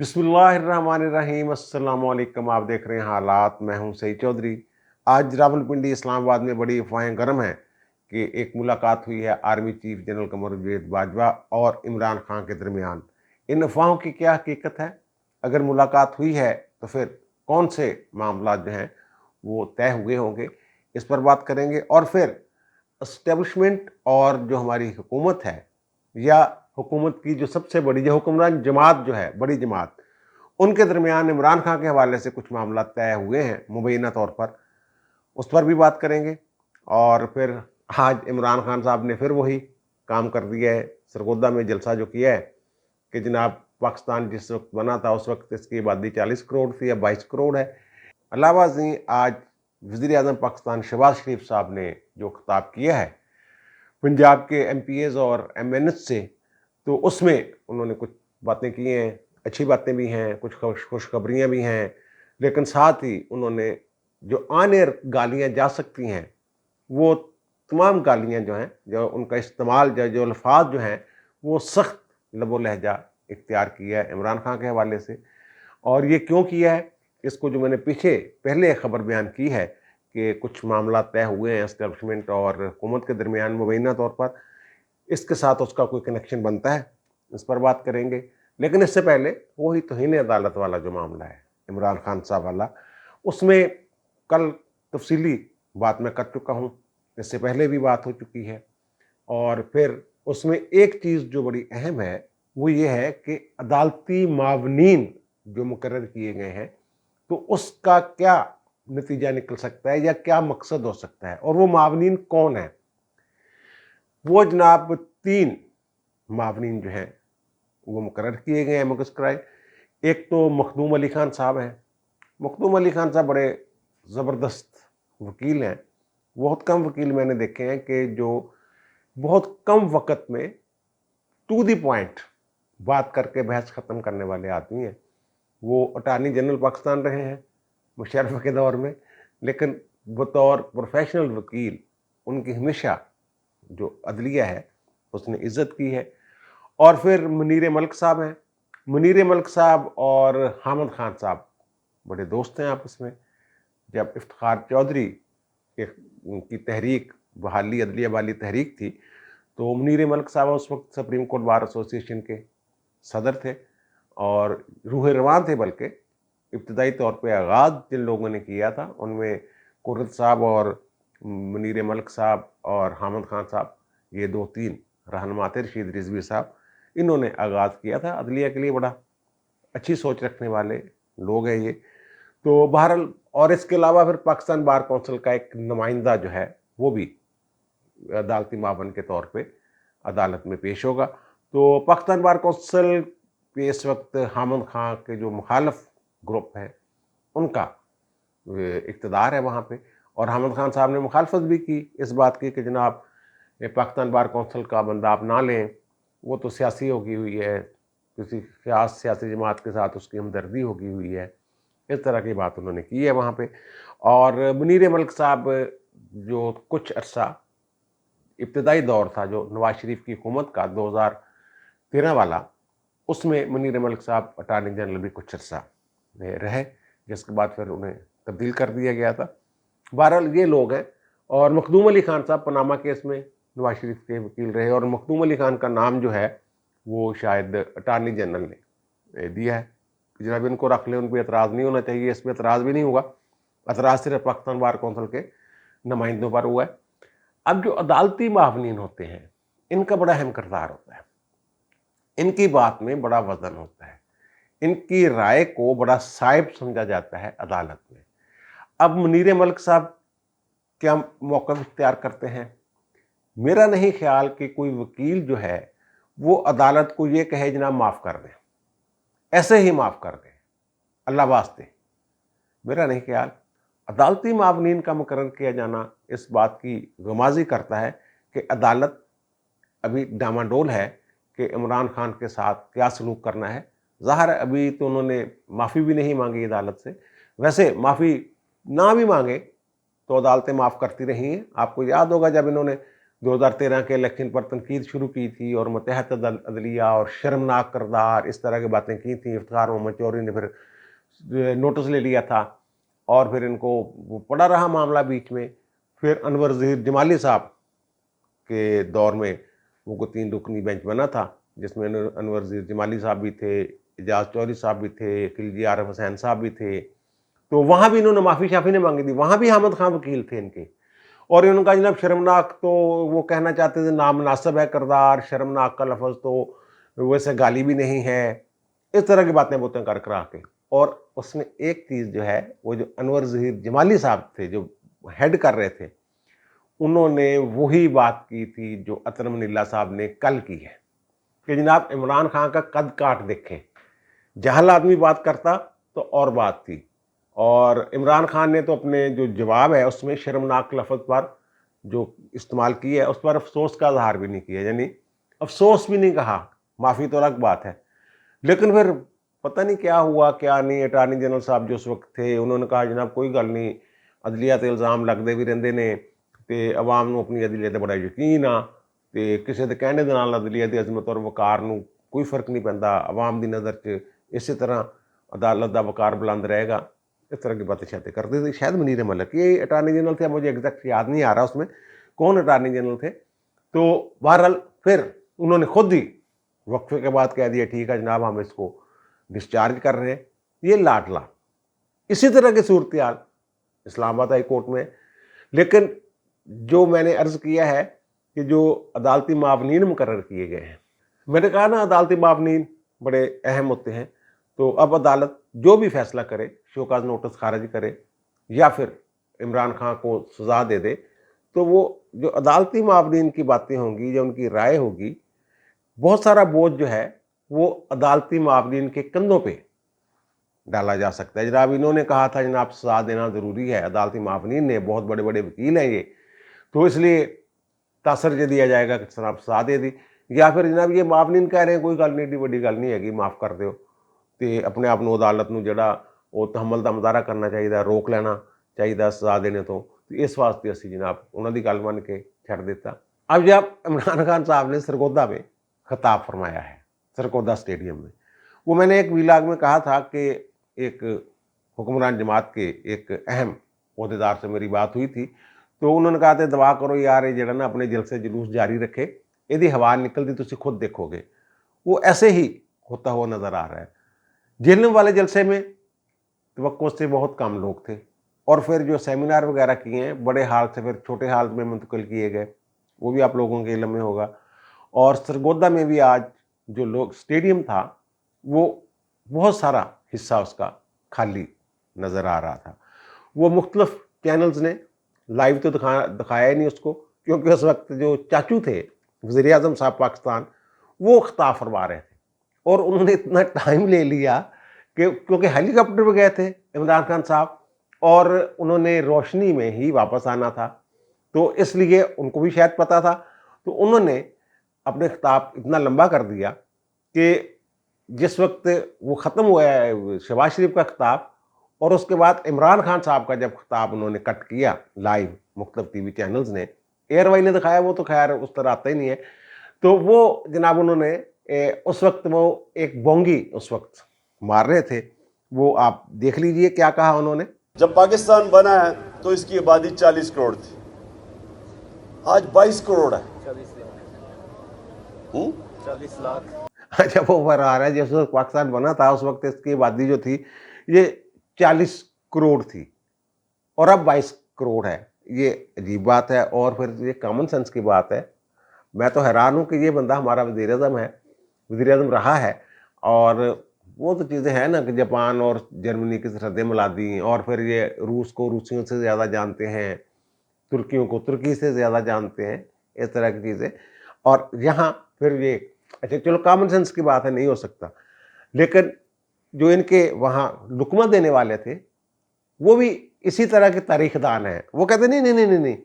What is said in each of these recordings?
बिस्मिल्लाहिर्रहमानिर्रहीम। अस्सलाम वालेकुम। आप देख रहे हैं हालात। मैं हूं सईद चौधरी। आज रावलपिंडी इस्लामाबाद में बड़ी अफवाहें गर्म हैं कि एक मुलाकात हुई है army chief general Kamruddin Bajwa और इमरान खान के दरमियान। इन अफवाहों की क्या हकीकत है? अगर मुलाकात हुई है तो फिर कौन से मामला जो हैं वो तय हुए होंगे, इस पर बात करेंगे। और फिर एस्टेब्लिशमेंट और जो हमारी हुकूमत है, या हुकूमत की जो सबसे बड़ी जो हुक्मरान जमात जो है, बड़ी जमात, उनके दरमियान इमरान खान के हवाले से कुछ मामला तय हुए हैं मुबैना तौर पर, उस पर भी बात करेंगे। और फिर आज इमरान खान साहब ने फिर वही काम कर दिया है, सरगोदा में जलसा जो किया है कि जनाब पाकिस्तान जिस वक्त बना था उस वक्त इसकी आबादी 40 करोड़ थी, अब 22 करोड़ है। अलावा जी आज वज़ीर आज़म पाकिस्तान शहबाज शरीफ साहब ने जो खिताब किया है पंजाब के MPs और MNs से, तो उसमें उन्होंने कुछ बातें की हैं, अच्छी बातें भी हैं, कुछ खुशखबरियाँ भी हैं, लेकिन साथ ही उन्होंने जो ऑन-एयर गालियाँ जा सकती हैं, वो तमाम गालियाँ जो हैं, जो उनका इस्तेमाल जो अल्फाज जो हैं, वो सख्त लबो लहजा इख्तियार किया है इमरान खान के हवाले से। और ये क्यों किया है, इसको जो मैंने पहले खबर बयान की है कि कुछ मामला तय हुए हैं एस्टेब्लिशमेंट और हुकूमत के दरमियान मुबैना तौर पर, इसके साथ उसका कोई कनेक्शन बनता है, इस पर बात करेंगे। लेकिन इससे पहले वही तौहीन अदालत वाला जो मामला है इमरान खान साहब वाला, उसमें कल तफसीली बात मैं कर चुका हूँ, इससे पहले भी बात हो चुकी है। और फिर उसमें एक चीज़ जो बड़ी अहम है वो ये है कि अदालती मावनीन जो मुकर्रर किए गए हैं, तो उसका क्या नतीजा निकल सकता है या क्या मकसद हो सकता है, और वो मावनीन कौन है। वो जनाब 3 मावनीन जो हैं वो मुकर्रर किए गए हैं मुकस्सराए। एक तो मखदूम अली खान साहब हैं। मखदूम अली खान साहब बड़े ज़बरदस्त वकील हैं। बहुत कम वकील मैंने देखे हैं कि जो बहुत कम वक़्त में टू द पॉइंट बात करके बहस ख़त्म करने वाले आदमी हैं। वो अटॉर्नी जनरल पाकिस्तान रहे हैं मुशर्रफ के दौर में, लेकिन बतौर प्रोफेशनल वकील उनकी हमेशा जो अदलिया है उसने इज़्ज़त की है। और फिर मुनीर मलिक साहब हैं। मुनीर मलिक साहब और हामिद खान साहब बड़े दोस्त हैं आपस में। जब इफ्तिखार चौधरी की तहरीक बहाली अदलिया वाली तहरीक थी, तो मुनीर मलिक साहब उस वक्त सुप्रीम कोर्ट बार एसोसिएशन के सदर थे और रूह रवान थे। बल्कि इब्तदाई तौर पे आगाज़ जिन लोगों ने किया था उनमें कुर्रत साहब और मुनीर मलिक साहब और हामिद खान साहब, ये 2-3 रहनुमा थे। रशीद रिजवी साहब, इन्होंने आगाज़ किया था। अदलिया के लिए बड़ा अच्छी सोच रखने वाले लोग हैं ये। तो बहरहाल, और इसके अलावा फिर पाकिस्तान बार कौंसिल का एक नुमाइंदा जो है वो भी अदालती मावन के तौर पे अदालत में पेश होगा। तो पाकिस्तान बार कौंसिल पे इस वक्त हामिद खान के जो मुखालफ ग्रुप है उनका इक़्तिदार है वहाँ पे। और हामिद खान साहब ने मुखालफत भी की इस बात की कि जनाब पाकिस्तान बार कौंसिल का बंदा आप ना लें, वो तो सियासी होगी हुई है, किसी ख़ास सियासी जमात के साथ उसकी हमदर्दी होगी हुई है। इस तरह की बात उन्होंने की है वहाँ पे। और मुनीर मलिक साहब जो कुछ अरसा इब्तदाई दौर था जो नवाज शरीफ की हुकूमत का 2013 वाला, उसमें मुनीर मलिक साहब अटॉर्नी जनरल भी कुछ अरसा रहे, जिसके बाद फिर उन्हें तब्दील कर दिया गया था। बहरहाल ये लोग हैं। और मखदूम अली खान साहब पनामा केस में नवाज शरीफ के वकील रहे, और मखदूम अली खान का नाम जो है वो शायद अटॉर्नी जनरल ने दिया है कि जनाब इनको रख लें, उन पर एतराज़ नहीं होना चाहिए। इस पर एतराज़ भी नहीं हुआ, एतराज़ सिर्फ पाकिस्तान बार कौंसिल के नुमाइंदों पर हुआ है। अब जो अदालती मावनीन होते हैं इनका बड़ा अहम किरदार होता है, इनकी बात में बड़ा वज़न होता है, इनकी राय को बड़ा साइब समझा जाता है अदालत में। अब मुनीर मलिक साहब क्या मौक़िफ़ इख्तियार करते हैं? मेरा नहीं ख्याल कि कोई वकील जो है वो अदालत को ये कहे जनाब माफ़ कर दें, ऐसे ही माफ़ कर दें, अल्लाह वास्ते। मेरा नहीं ख्याल। अदालती मावनीन का मुकर्रर किया जाना इस बात की गमाज़ी करता है कि अदालत अभी डामाडोल है कि इमरान खान के साथ क्या सलूक करना है। ज़ाहिर है अभी तो उन्होंने माफ़ी भी नहीं मांगी अदालत से। वैसे माफ़ी ना भी मांगे तो अदालतें माफ़ करती रही हैं। आपको याद होगा जब इन्होंने 2013 के इलेक्शन पर तनकीद शुरू की थी और मतहत अदलिया और शर्मनाक किरदार इस तरह की बातें की थी। इफ्तिखार मोहम्मद चौधरी ने फिर नोटिस ले लिया था और फिर इनको वो पड़ा रहा मामला बीच में। फिर अनवर ज़हीर जमाली साहब के दौर में वो 3 रुकनी बेंच बना था, जिसमें अनवर ज़हीर जमाली साहब भी थे, एजाज चौधरी साहब भी थे, खिलजी आरिफ हुसैन साहब भी थे। तो वहाँ भी इन्होंने माफ़ी शाफ़ी नहीं मांगी थी, वहाँ भी हामिद खान वकील थे इनके। और इन्होंने कहा जनाब शर्मनाक, तो वो कहना चाहते थे नामनासिब है किरदार, शर्मनाक का लफ्ज़ तो वैसे गाली भी नहीं है, इस तरह की बातें बोतें कर करा के। और उसमें एक चीज़ जो है, वो जो अनवर ज़हीर जमाली साहब थे जो हेड कर रहे थे, उन्होंने वही बात की थी जो अतर मनीला साहब ने कल की है कि जनाब इमरान खान का कद काट देखें। जहल आदमी बात करता तो और बात थी, और इमरान खान ने तो अपने जो जवाब है उसमें शर्मनाक लफ्ज़ पर जो इस्तेमाल किया है उस पर अफसोस का इजहार भी नहीं किया, यानी अफसोस भी नहीं कहा, माफ़ी तो अलग बात है। लेकिन फिर पता नहीं क्या हुआ क्या नहीं, अटार्नी जनरल साहब जो उस वक्त थे उन्होंने कहा जनाब कोई गल नहीं, अदलिया ते इल्ज़ाम लगते भी रहते ने ते अवाम नूं अपनी अदलिया ते बड़ा यकीन आ, ते किसी के कहने दे नाल अदलिया दी अजमत और वकार नूं कोई फर्क नहीं पैंदा, अवाम दी नज़र च इसी तरह अदालत का वकार बुलंद रहेगा। इस तरह की बातें शायद करते थे, शायद मुनीर मलिक ये अटार्नी जनरल थे, मुझे एग्जैक्ट याद नहीं आ रहा उसमें कौन अटार्नी जनरल थे। तो बहरहाल फिर उन्होंने खुद ही वक्फे के बाद कह दिया ठीक है जनाब हम इसको डिस्चार्ज कर रहे हैं, ये लाडला। इसी तरह की सूरत हाल इस्लामाबाद हाई कोर्ट में। लेकिन जो मैंने अर्ज़ किया है कि जो अदालती मावनीन मुकर्रर किए गए हैं, मैंने कहा ना अदालती मावनीन बड़े अहम होते हैं, तो अब अदालत जो भी फैसला करे, शोकाज नोटिस खारिज करे या फिर इमरान खान को सज़ा दे दे, तो वो जो अदालती मावनीन की बातें होंगी या उनकी राय होगी, बहुत सारा बोझ जो है वो अदालती मावनीन के कंधों पे डाला जा सकता है। जनाब इन्होंने कहा था जनाब सज़ा देना ज़रूरी है, अदालती मावनीन ने, बहुत बड़े बड़े वकील हैं ये, तो इसलिए तासर ये दिया जाएगा कि जनाब सज़ा दे दी। या फिर जनाब ये मावनीन कह रहे हैं कोई गल नहीं, एडी वड्डी गल नहीं हैगी, माफ़ कर दो, तो अपने आप नूं अदालत नूं जिहड़ा वो तहम्मुल दा मुज़ाहरा करना चाहिए, रोक लेना चाहिए सज़ा देने तो इस वास्ते असीं जनाब उन्हां दी गल मन के छड्ड दित्ता। अब जब इमरान खान साहब ने सरगोदा में खिताब फरमाया है, सरगोदा स्टेडियम में, वो मैंने एक वीलाग में कहा था कि एक हुक्मरान जमात के एक अहम ओहदेदार से मेरी बात हुई थी, तो उन्होंने कहा था दुआ करो यार ये जड़ा ना अपने जलसे जुलूस जारी रखे, यदि हवा निकलती तुसीं खुद देखोगे। वो ऐसे ही होता हुआ नज़र आ रहा है। झेलने वाले जलसे में तवक्को से बहुत कम लोग थे, और फिर जो सेमिनार वगैरह किए हैं बड़े हाल से फिर छोटे हाल में मुंतकिल किए गए, वो भी आप लोगों के इल्म में होगा। और सरगोदा में भी आज जो लोग स्टेडियम था वो बहुत सारा हिस्सा उसका खाली नज़र आ रहा था। वो मुख्तलिफ चैनल्स ने लाइव तो दिखाया ही नहीं उसको, क्योंकि उस वक्त जो चाचू थे वज़ीर आज़म साहब पाकिस्तान, वो खिताब फरमा रहे थे और उन्होंने इतना टाइम ले लिया कि क्योंकि हेलीकॉप्टर में गए थे इमरान खान साहब और उन्होंने रोशनी में ही वापस आना था, तो इसलिए उनको भी शायद पता था, तो उन्होंने अपने खिताब इतना लंबा कर दिया कि जिस वक्त वो ख़त्म हुआ है शहबाज शरीफ का खिताब, और उसके बाद इमरान खान साहब का जब खिताब उन्होंने कट किया लाइव मुख्तलिफ टीवी चैनल्स ने, एयरवाई ने दिखाया, वो तो खैर उस तरह आता ही नहीं है, तो वो जनाब उन्होंने उस वक्त वो एक बोंगी उस वक्त मार रहे थे, वो आप देख लीजिए क्या कहा उन्होंने। जब पाकिस्तान बना है तो इसकी आबादी 40 करोड़ थी, आज 22 करोड़ है। 40 लाख। अच्छा वो फरा रहा है जिस वक्त पाकिस्तान बना था उस वक्त इसकी आबादी जो थी ये 40 करोड़ थी और अब 22 करोड़ है। ये अजीब बात है और फिर ये कॉमन सेंस की बात है। मैं तो हैरान हूँ कि ये बंदा हमारा वज़ीर आज़म है, वज़ीर आज़म रहा है, और वो तो चीज़ें हैं ना कि जापान और जर्मनी की सरहदें मिला दी, और फिर ये रूस को रूसियों से ज़्यादा जानते हैं, तुर्कियों को तुर्की से ज़्यादा जानते हैं, इस तरह की चीज़ें। और यहाँ फिर ये अच्छा चलो कॉमन सेंस की बात है, नहीं हो सकता, लेकिन जो इनके वहाँ लुकमा देने वाले थे वो भी इसी तरह के तारीखदान हैं। वो कहते नहीं नहीं नहीं नहीं नहीं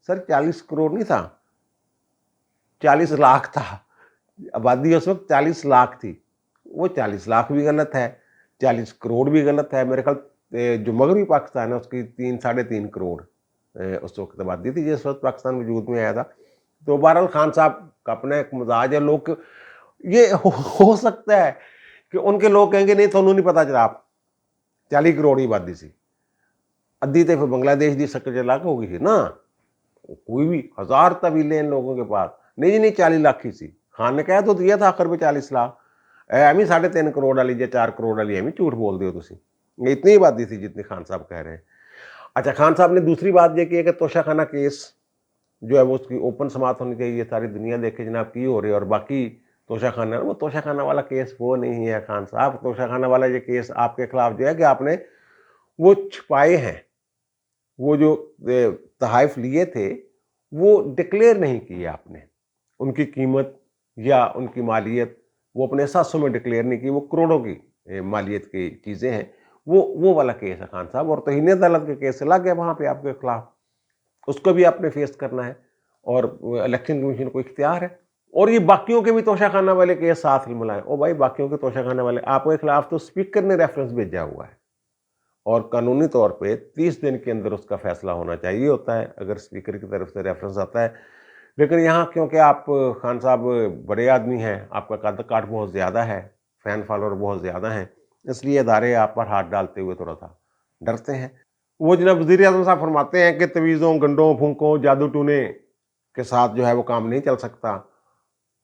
सर 40 करोड़ नहीं था, 40 लाख था, आबादी उस वक्त 40 लाख थी। वो 40 लाख भी गलत है, 40 करोड़ भी गलत है। मेरे ख्याल जो मगरबी पाकिस्तान है उसकी 3 साढ़े 3 करोड़ उस वक्त आबादी थी जिस वक्त पाकिस्तान वजूद में आया था। تو بہرحال خان صاحب کا اپنا ایک مزاج ہے. لوگ یہ ہو سکتا ہے کہ ان کے لوگ کہیں گے نہیں تھانوں نہیں پتا جناب 40 کروڑ کی آبادی سی ادھی تو پھر بنگلہ دیش دی سکر چلا کے ہوگی سی نا, کوئی بھی 1000 طویلیں ان لوگوں کے پاس نہیں جی نہیں 40 لاکھ ہی سی. خان نے کہا تو دیا تھا آخر میں 40 لاکھ, ایویں 3.5 کروڑ والی یا 4 کروڑ والی ایویں جھوٹ بول دے ہو تسی, اتنی آبادی تھی جتنی خان صاحب کہہ رہے ہیں. اچھا خان صاحب نے دوسری بات یہ کی ہے کہ توشہ خانہ کیس جو ہے وہ اس کی اوپن سماعت ہونی چاہیے, ساری دنیا دیکھے جناب کی ہو رہی ہے, اور باقی توشہ خانہ وہ توشہ خانہ والا کیس وہ نہیں ہے خان صاحب. توشہ خانہ والا یہ کیس آپ کے خلاف جو ہے کہ آپ نے وہ چھپائے ہیں, وہ جو تحائف لیے تھے وہ ڈکلیئر نہیں کیے آپ نے, ان کی قیمت یا ان کی مالیت وہ اپنے احساسوں میں ڈکلیئر نہیں کی, وہ کروڑوں کی مالیت کی چیزیں ہیں, وہ والا کیس ہے خان صاحب. اور توہین عدالت کے کیس سے لگ گیا وہاں پہ آپ کے خلاف, اس کو بھی آپ نے فیس کرنا ہے, اور الیکشن کمیشن کو اختیار ہے. اور یہ باقیوں کے بھی توشہ خانہ والے کیس ساتھ ملائیں. او بھائی باقیوں کے توشہ خانہ والے آپ کے خلاف تو اسپیکر نے ریفرنس بھیجا ہوا ہے, اور قانونی طور پہ 30 دن کے اندر اس کا فیصلہ ہونا چاہیے ہوتا ہے اگر اسپیکر کی طرف سے ریفرنس آتا ہے. لیکن یہاں کیونکہ آپ خان صاحب بڑے آدمی ہیں, آپ کا قد کاٹ بہت زیادہ ہے, فین فالوور بہت زیادہ ہیں, اس لیے ادارے آپ پر ہاتھ ڈالتے ہوئے تھوڑا سا ڈرتے ہیں. وہ جناب وزیر اعظم صاحب فرماتے ہیں کہ تویزوں گنڈوں پھونکوں جادو ٹونے کے ساتھ جو ہے وہ کام نہیں چل سکتا,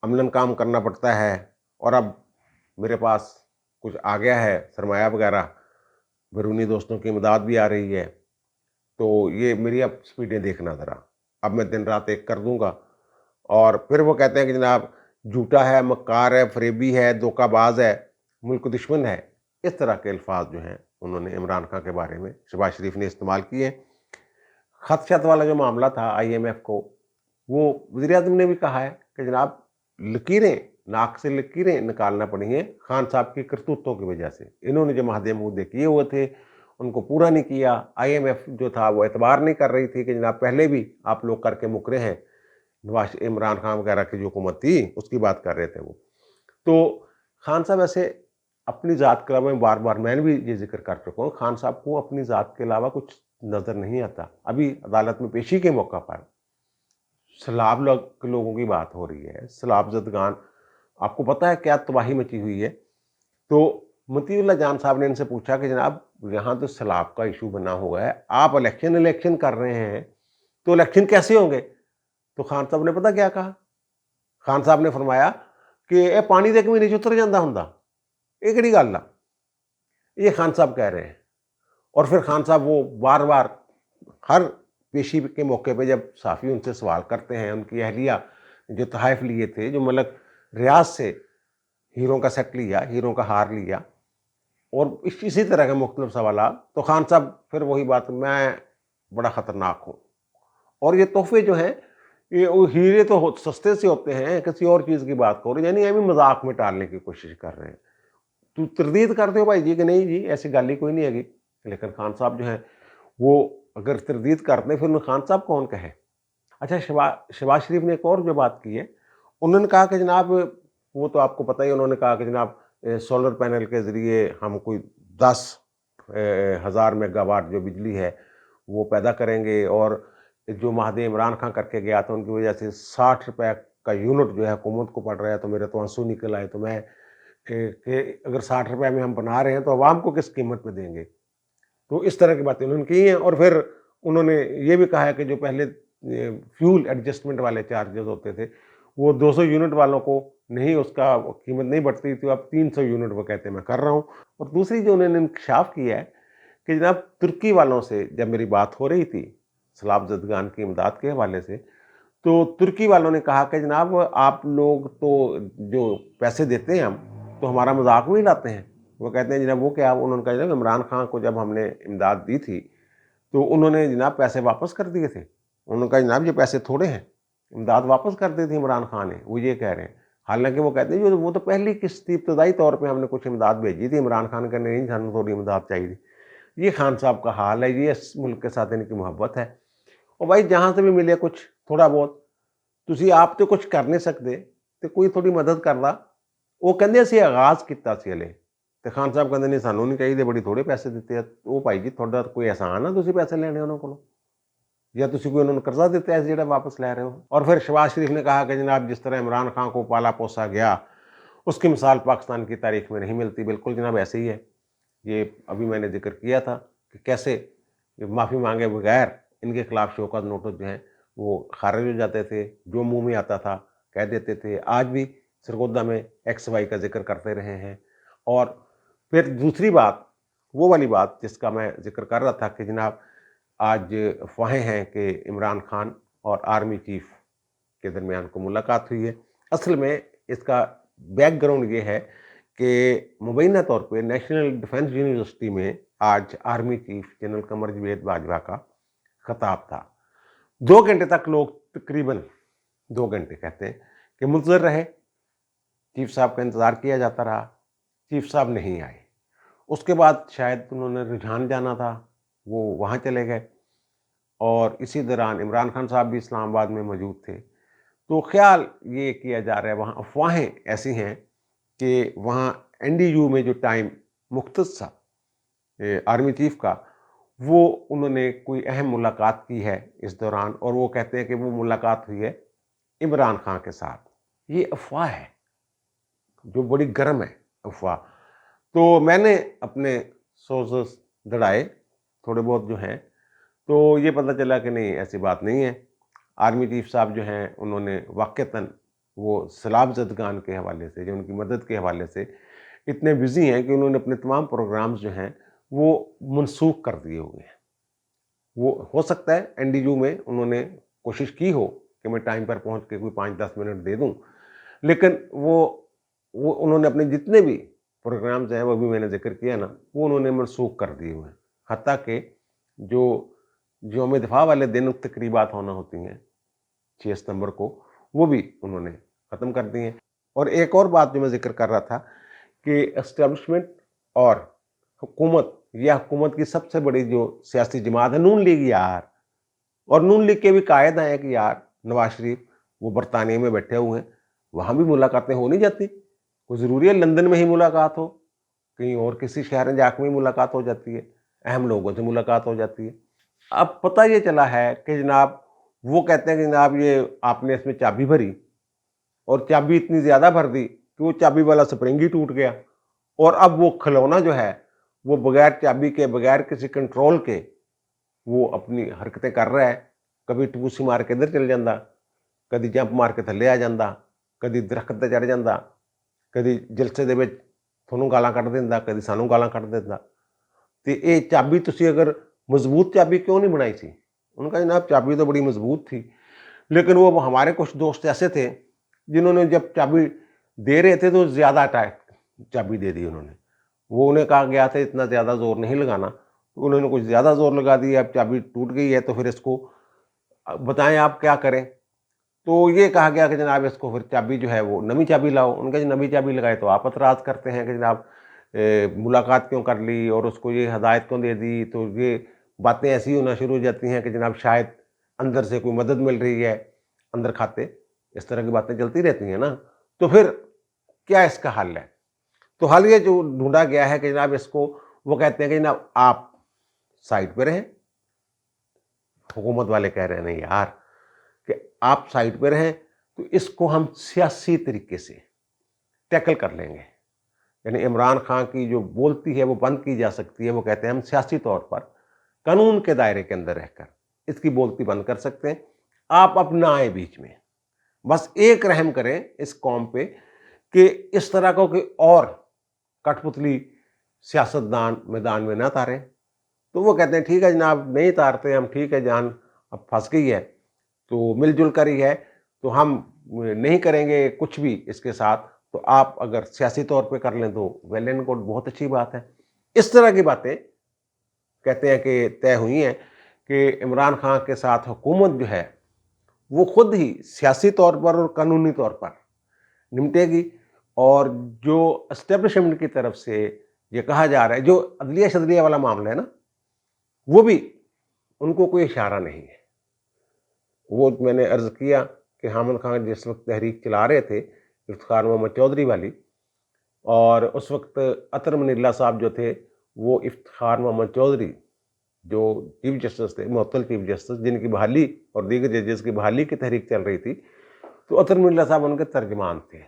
عملاً کام کرنا پڑتا ہے. اور اب میرے پاس کچھ آ گیا ہے سرمایہ وغیرہ, بیرونی دوستوں کی امداد بھی آ رہی ہے, تو یہ میری اب سپیڈیں دیکھنا ذرا, اب میں دن رات ایک کر دوں گا. اور پھر وہ کہتے ہیں کہ جناب جھوٹا ہے, مکار ہے, فریبی ہے, دھوکہ باز ہے, ملک دشمن ہے. اس طرح کے الفاظ جو ہیں انہوں نے عمران خان کے بارے میں شہباز شریف نے استعمال کیے. خط شت والا جو معاملہ تھا IMF کو, وہ وزیر اعظم نے بھی کہا ہے کہ جناب لکیریں, ناک سے لکیریں نکالنا پڑی ہیں خان صاحب کی کرتوتوں کی وجہ سے. انہوں نے جو مہدے مودے کیے ہوئے تھے ان کو پورا نہیں کیا. IMF جو تھا وہ اعتبار نہیں کر رہی تھی کہ جناب پہلے بھی آپ لوگ کر کے مکرے ہیں, عمران خان وغیرہ کی جو حکومت تھی اس کی بات کر رہے تھے وہ. تو خان صاحب ایسے اپنی ذات کے علاوہ بار بار میں نے بھی یہ ذکر کر چکا ہوں, خان صاحب کو اپنی ذات کے علاوہ کچھ نظر نہیں آتا. ابھی عدالت میں پیشی کے موقع پر سیلاب لوگوں کی بات ہو رہی ہے, سیلاب زدگان, آپ کو پتہ ہے کیا تباہی مچی ہوئی ہے. تو مطیع اللہ جان صاحب نے ان سے پوچھا کہ جناب یہاں تو سیلاب کا ایشو بنا ہوا ہے, آپ الیکشن کر رہے ہیں, تو الیکشن کیسے ہوں گے؟ تو خان صاحب نے پتہ کیا کہا؟ خان صاحب نے فرمایا کہ اے پانی دے کے بھی نیچے اتر جاندہ ہوندا, یہ کہڑی گل آ, یہ خان صاحب کہہ رہے ہیں. اور پھر خان صاحب وہ بار بار ہر پیشی کے موقع پہ جب صحافی ان سے سوال کرتے ہیں, ان کی اہلیہ جو تحائف لیے تھے, جو ملک ریاض سے ہیروں کا سیٹ لیا, ہیروں کا ہار لیا, اور اسی طرح کے مختلف سوالات, تو خان صاحب پھر وہی بات, میں بڑا خطرناک ہوں, اور یہ تحفے جو ہیں یہ ہیرے تو سستے سے ہوتے ہیں, کسی اور چیز کی بات کرو, یعنی ہمیں مذاق میں ٹالنے کی کوشش کر رہے ہیں. تو تردید کرتے ہو بھائی جی کہ نہیں جی ایسی گل ہی کوئی نہیں ہے گی. لیکن خان صاحب جو ہیں وہ اگر تردید کرتے ہیں پھر خان صاحب کون کہے. اچھا شہباز شریف نے ایک اور جو بات کی ہے, انہوں نے کہا کہ جناب وہ تو آپ کو پتہ ہی, انہوں نے کہا کہ جناب سولر پینل کے ذریعے ہم کوئی 10,000 میگا واٹ جو بجلی ہے وہ پیدا کریں گے, اور جو مہدی عمران خان کر کے گیا تھا ان کی وجہ سے 60 روپے کا یونٹ جو ہے حکومت کو پڑ رہا ہے. تو میرے تو آنسو نکل آئے, تو میں کہ اگر 60 روپے میں ہم بنا رہے ہیں تو عوام کو کس قیمت پہ دیں گے. تو اس طرح کی باتیں انہوں نے کی ہیں. اور پھر انہوں نے یہ بھی کہا ہے کہ جو پہلے فیول ایڈجسٹمنٹ والے چارجز ہوتے تھے وہ 200 یونٹ والوں کو نہیں, اس کا قیمت نہیں بڑھتی, تو اب 300 یونٹ وہ کہتے ہیں میں کر رہا ہوں. اور دوسری جو انہوں نے انکشاف کیا ہے کہ جناب ترکی والوں سے جب میری بات ہو رہی تھی سیلاب زدگان کی امداد کے حوالے سے, تو ترکی والوں نے کہا کہ جناب آپ لوگ تو جو پیسے دیتے ہیں ہم تو ہمارا مذاق بھی لاتے ہیں. وہ کہتے ہیں جناب وہ کیا, انہوں نے کہا جناب عمران خان کو جب ہم نے امداد دی تھی تو انہوں نے جناب پیسے واپس کر دیے تھے. انہوں نے کہا جناب یہ پیسے تھوڑے ہیں, امداد واپس کر دی تھی عمران خان نے, وہ یہ کہہ رہے ہیں. حالانکہ وہ کہتے ہیں وہ تو پہلی قسط تھی, ابتدائی طور پہ ہم نے کچھ امداد بھیجی تھی, عمران خان کا نہیں, ہمیں تھوڑی امداد چاہیے تھی. یہ خان صاحب کا حال ہے, یہ اس ملک کے ساتھ ان کی محبت ہے. اور بھائی جہاں سے بھی ملے کچھ تھوڑا بہت, تسی آپ تو کچھ کر نہیں سکتے تو کوئی تھوڑی مدد کرنا. وہ کہندے اسی آغاز کیتا سی ہلے, تو خان صاحب کہندے نہیں سانوں نہیں چاہیے, بڑی تھوڑے پیسے دیتے ہیں. وہ بھائی جی تھوڑا کوئی احسان ہے تسی پیسے لینے انہوں کو, या ਤੁਸੀਂ ਕੋਈ ਉਹਨਾਂ ਨੂੰ ਕਰਜ਼ਾ ਦਿੱਤਾ ਹੈ ਜਿਹੜਾ वापस ले रहे हो। और फिर शहबाज शरीफ ने कहा कि जनाब जिस तरह इमरान खान को पाला पोसा गया उसकी मिसाल पाकिस्तान की तारीख में नहीं मिलती। बिल्कुल जनाब ऐसे ही है। ये अभी मैंने जिक्र किया था कि कैसे माफ़ी मांगे बगैर इनके खिलाफ शोकत नोटिस जो हैं वो खारिज हो जाते थे, जो मुंह में आता था कह देते थे। आज भी सरगोदा में एक्स वाई का जिक्र करते रहे हैं। और फिर दूसरी बात, वो वाली बात जिसका मैं जिक्र कर रहा था कि जनाब आज अफवाहें हैं कि इमरान खान और आर्मी चीफ के दरमियान को मुलाकात हुई है। असल में इसका बैकग्राउंड ये है कि मुबैना तौर पे नेशनल डिफेंस यूनिवर्सिटी में आज army chief general Qamar Javed Bajwa का खिताब था। 2 घंटे तक लोग, तकरीबन 2 घंटे कहते हैं कि मुंतज़िर रहे, चीफ साहब का इंतज़ार किया जाता रहा, चीफ साहब नहीं आए। उसके बाद शायद उन्होंने रुझान जाना था, वो वहाँ चले गए, और इसी दौरान इमरान खान साहब भी इस्लामाबाद में मौजूद थे। तो ख्याल ये किया जा रहा है, वहाँ अफवाहें ऐसी हैं कि वहाँ NDU में जो टाइम मुख्तस था आर्मी चीफ का, वो उन्होंने कोई अहम मुलाकात की है इस दौरान, और वो कहते हैं कि वो मुलाकात हुई है इमरान खान के साथ। ये अफवाह है जो बड़ी गर्म है अफवाह। तो मैंने अपने सोर्सेस दड़ाए थोड़े बहुत जो हैं, तो ये पता चला कि नहीं, ऐसी बात नहीं है। आर्मी चीफ साहब जो हैं उन्होंने वाक़तन वो सैलाब ज़दगान के हवाले से, जो उनकी मदद के हवाले से इतने बिज़ी हैं कि उन्होंने अपने तमाम प्रोग्राम्स जो हैं वो मनसूख कर दिए हुए हैं। वो हो सकता है NDU में उन्होंने कोशिश की हो कि मैं टाइम पर पहुंच के कोई 5-10 मिनट दे दूं, लेकिन वो उन्होंने अपने जितने भी प्रोग्राम्स हैं, वो भी मैंने जिक्र किया ना, वो उन्होंने मनसूख कर दिए हुए हैं। हत्ता कि जो यौम दिफा वाले दिन तकरीबात होना होती हैं 6 सितंबर को, वो भी उन्होंने ख़त्म कर दी हैं। और एक और बात जो मैं जिक्र कर रहा था कि एस्टेब्लिशमेंट और हुकूमत, या हुकूमत की सबसे बड़ी जो सियासी जमात है नून लीग यार, और नून लीग के भी कायद हैं कि यार नवाज शरीफ वो बरतानिया में बैठे हुए हैं, वहाँ भी मुलाकातें हो नहीं जाती। कोई ज़रूरी है लंदन में ही मुलाकात हो, कहीं और किसी शहर जाके में मुलाकात हो जाती है, अहम लोगों से मुलाकात हो जाती है। अब पता ये चला है कि जनाब वो कहते हैं कि जनाब ये आपने इसमें चाबी भरी, और चाबी इतनी ज़्यादा भर दी कि वो चाबी वाला स्प्रिंग ही टूट गया, और अब वो खिलौना जो है वो बगैर चाबी के, बगैर किसी कंट्रोल के वो अपनी हरकतें कर रहा है। कभी टूसी मार के इधर चल जाता, कभी जंप मार के थले आ जाता, कभी दरख्त ते चढ़ जाता, कभी जलसे दे विच तुहानूं गालां कढ़ दिंदा, कभी सानूं गालां कढ़ दिंदा। तो ये चाबी तुसी अगर मजबूत चाबी क्यों नहीं बनाई थी? उनका जनाब चाबी तो बड़ी मजबूत थी, लेकिन वो हमारे कुछ दोस्त ऐसे थे जिन्होंने जब चाबी दे रहे थे तो ज़्यादा टाइट चाबी दे दी उन्होंने। वो उन्हें कहा गया था इतना ज़्यादा ज़ोर नहीं लगाना, तो उन्होंने कुछ ज़्यादा ज़ोर लगा दिया। अब चाबी टूट गई है तो फिर इसको बताएं आप क्या करें। तो ये कहा गया कि जनाब इसको फिर चाबी जो है वो नवी चाबी लाओ। उनका जो नवी चाबी लगाए तो आप एतराज़ करते हैं कि जनाब मुलाकात क्यों कर ली और उसको ये हदायत क्यों दे दी। तो ये बातें ऐसी होना शुरू हो जाती हैं कि जनाब शायद अंदर से कोई मदद मिल रही है, अंदर खाते, इस तरह की बातें चलती रहती हैं ना। तो फिर क्या इसका हल है? तो हल ये जो ढूंढा गया है कि जनाब इसको, वो कहते हैं कि जनाब आप साइड पे रहें। हुकूमत वाले कह रहे हैं नहीं यार कि आप साइड पे रहें, तो इसको हम सियासी तरीके से टैकल कर लेंगे। यानी इमरान खान की जो बोलती है वो बंद की जा सकती है। वो कहते हैं हम सियासी तौर पर कानून के दायरे के अंदर रहकर इसकी बोलती बंद कर सकते हैं। आप अपना आए बीच में, बस एक रहम करें इस कौम पे कि इस तरह को कि और कठपुतली सियासतदान मैदान में ना तारें। तो वो कहते हैं ठीक है जनाब नहीं तारते हम, ठीक है जान अब फंस गई है तो मिलजुल कर ही है, तो हम नहीं करेंगे कुछ भी इसके साथ। तो आप अगर सियासी तौर पे कर लें तो वेल एंड गुड, बहुत अच्छी बात है। इस तरह की बातें कहते हैं कि तय हुई हैं कि इमरान खान के साथ हुकूमत जो है वो खुद ही सियासी तौर पर और कानूनी तौर पर निपटेगी। और जो एस्टेब्लिशमेंट की तरफ से ये कहा जा रहा है, जो अदलिया शदलिया वाला मामला है ना, वो भी उनको कोई इशारा नहीं है। वो मैंने अर्ज़ किया कि हामिद खान जिस वक्त तहरीक चला रहे थे इफ्तिखार मोहम्मद चौधरी वाली, और उस वक्त अतर मनील्ला साहब जो थे वो इफ्तिखार मोहम्मद चौधरी جو چیف جسٹس تھے، معطل چیف جسٹس، جن کی بحالی اور دیگر ججز کی بحالی کی تحریک چل رہی تھی، تو اطہر میر اللہ صاحب ان کے ترجمان تھے.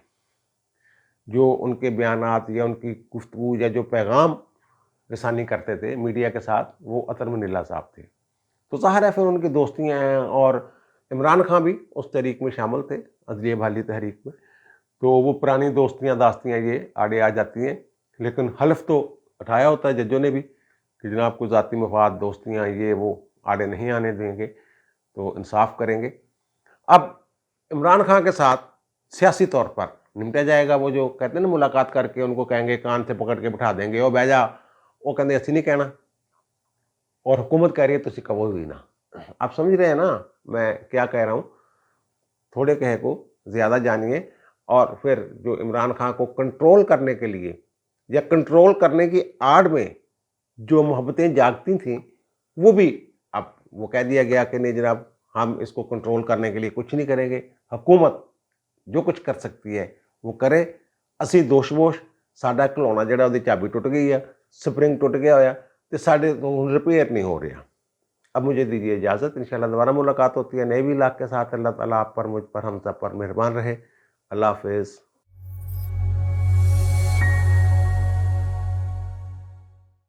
جو ان کے بیانات یا ان کی گفتگو یا جو پیغام رسانی کرتے تھے میڈیا کے ساتھ، وہ اطہر میر اللہ صاحب تھے. تو ظاہر ہے پھر ان کی دوستیاں ہیں، اور عمران خان بھی اس تحریک میں شامل تھے، عدلیہ بحالی تحریک میں. تو وہ پرانی دوستیاں داستیاں یہ آڑے آ جاتی ہیں، لیکن حلف تو اٹھایا ہوتا ہے ججوں نے بھی کہ جناب کو ذاتی مفاد، دوستیاں یہ وہ آڑے نہیں آنے دیں گے، تو انصاف کریں گے. اب عمران خان کے ساتھ سیاسی طور پر نمٹا جائے گا. وہ جو کہتے ہیں نا ملاقات کر کے ان کو کہیں گے، کان سے پکڑ کے بٹھا دیں گے، وہ بیجا وہ کہتے ایسی نہیں کہنا، اور حکومت کہہ رہی ہے تو اسی قبول ہوئی نا. آپ سمجھ رہے ہیں نا میں کیا کہہ رہا ہوں؟ تھوڑے کہے کو زیادہ جانیے. اور پھر جو عمران خان کو کنٹرول کرنے کے لیے یا کنٹرول کرنے کی آڑ میں جو محبتیں جاگتی تھیں، وہ بھی اب وہ کہہ دیا گیا کہ نہیں جناب، ہم اس کو کنٹرول کرنے کے لیے کچھ نہیں کریں گے، حکومت جو کچھ کر سکتی ہے وہ کرے. اسی دوش بوش ساڈا کھلونا جڑا وہ چابی ٹوٹ گئی ہے، سپرنگ ٹوٹ گیا ہوا تو ساڈے ریپیئر نہیں ہو رہا. اب مجھے دیجیے اجازت، انشاءاللہ دوبارہ ملاقات ہوتی ہے نئے بھی علاقے کے ساتھ. اللہ تعالیٰ آپ پر، مجھ پر، ہم سب پر مہربان رہے. اللہ حافظ.